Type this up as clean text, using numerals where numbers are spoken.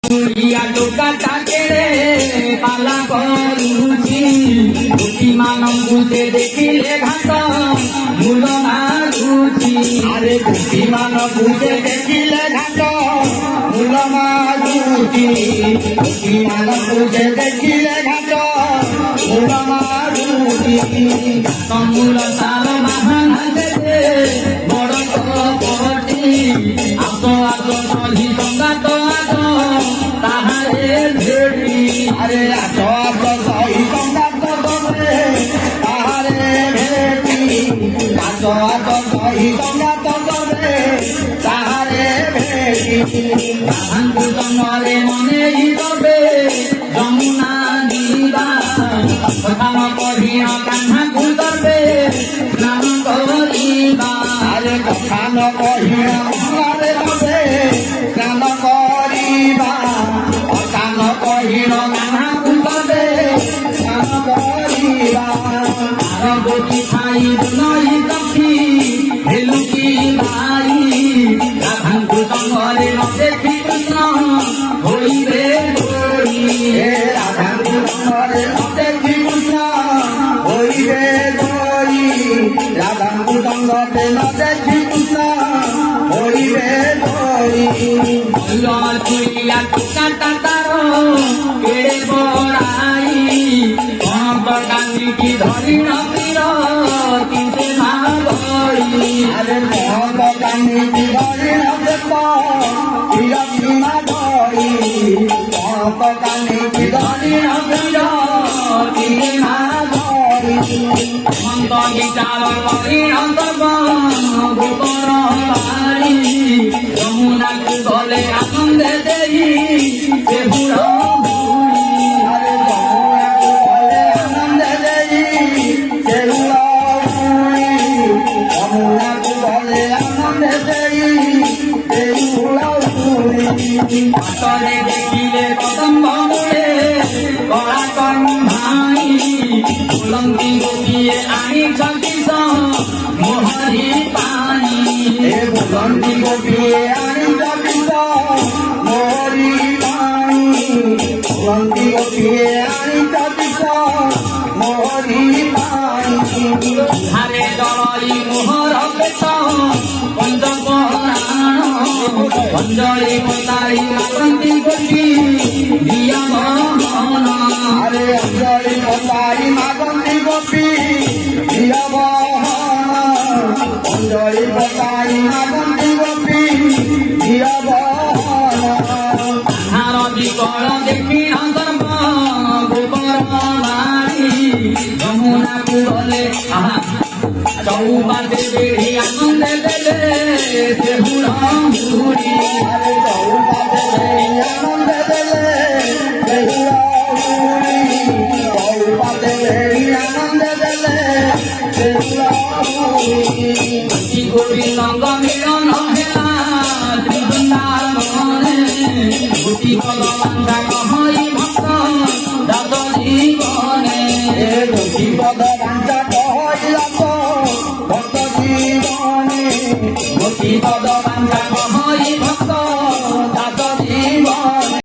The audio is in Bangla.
কুড়িয়া টোকাটা কেড়ে পালা করুছি দুটি ମାନଙ୍କୁ ସେ ଦେଖିଲେ ଘାଟ ମୂଳ ମାରୁଛି আরে দুটি ମାନଙ୍କୁ ସେ ଦେଖିଲେ ଘାଟ ମୂଳ ମାରୁଛି দুটি ମାନଙ୍କୁ ସେ ଦେଖିଲେ ଘାଟ ମୂଳ ମାରୁଛି ତମୂଳ ସାର ବାହାନା ଦେବେ ବଡ଼ କପଟି ଆସ ଆସ ସହି ସଙ୍ଗାତ ଆସ ତାହାରେ ଭେଟି আরে আস আস সহি সংঘাত করে তাহারে ভেটি আস আস সহি সংঘাত করে তাহারে ভেটি ତାହାଙ୍କୁ ଜଙ୍ଗରେ ମନେଇ ଦବେ ଯମୁନା ଯିବା କଥା ନ କହିଣ କାହ୍ନାକୁ ଦବେ ସ୍ନାନ କରିବା আরে কথা ন কহিয়া মঙ্গলে রবে স্নান করিবা কথা ন কহিল କାହ୍ନାକୁ ଦବେ স্নান করিবা ଆରବତୀ ଖାଇ ନଈ କଫି ହେଲୁକି ଭାଇ ତାହାଙ୍କୁ ଜଙ୍ଗରେ ନ ଦେଖି କୃଷ୍ଣ ହୋଇବେ ଗୋଡ଼ି এ রাধাଙ୍କୁ রঙরে দেখি কৃষ্ণ হইবে দই রাধাଙ୍କୁ রঙতে ন দেখি কৃষ্ণ হইবে দই কুড়িয়া টোকাটা তার কেড়ে বড়াই কম্প কান্দিকি ধরি নবীর কিন্তু না বড়ি আরে মহত কান্দি ধরি নদেব বিরতি না ধরি মহত কান্দি ধরি নবীর কিন্তু না ধরি মন্দ বিচার করি অন্তব গোবর বাড়ি যমুনাକୁ গলে আনন্দে দেই সে বুড়ো বুড়ি আরে যমুনাକୁ গলে আনন্দ দেই সেগুলো যমুনাକୁ গলে আনন্দ দেই সেগুলো পাতরে দেখিলে কদম্ব মূলে কড়া কণ্ঠাই ফুলন্তি গোপিয়ে আনিଛନ୍ତି মোহরি পানি এ বুলন্দি গোপিয়ে আনিছ বিষ মোহরি পানি বুলন্দি গোপিয়ে আনিছ বিষ মোহরি পানি হারে দলই মোহর পেট পঞ্চপরাণ পঞ্জরি পতাই মাতন্তি গোপী দিয়া মহন আরে অঞ্জলি পতাই মাগন্তি গোপী প্রিয় বহন অঞ্জলি পতাই মাগন্তি গোপী প্রিয় বহন আরতি কর দেখি অন্তর্ব গোবর বাড়ি যমুনাକୁ গলে আহা চৌপাতে বেড়ি আনন্দে দেলে সে বুড়ো বুড়ি আরে চৌপাতে দেই আনন্দ দেলে সেগুলো চৌপাতে দেই আনন্দ দেলে সেগুলো কি করি রঙ্গ মিলন হেলা ত্রিবৃন্দাবনে ভূতি ভগবান কহই ভক্ত দাস জীবনে এ দুটি পদ বাঞ্ছা কহিলাম ভক্ত জীবনে ভূতি পদ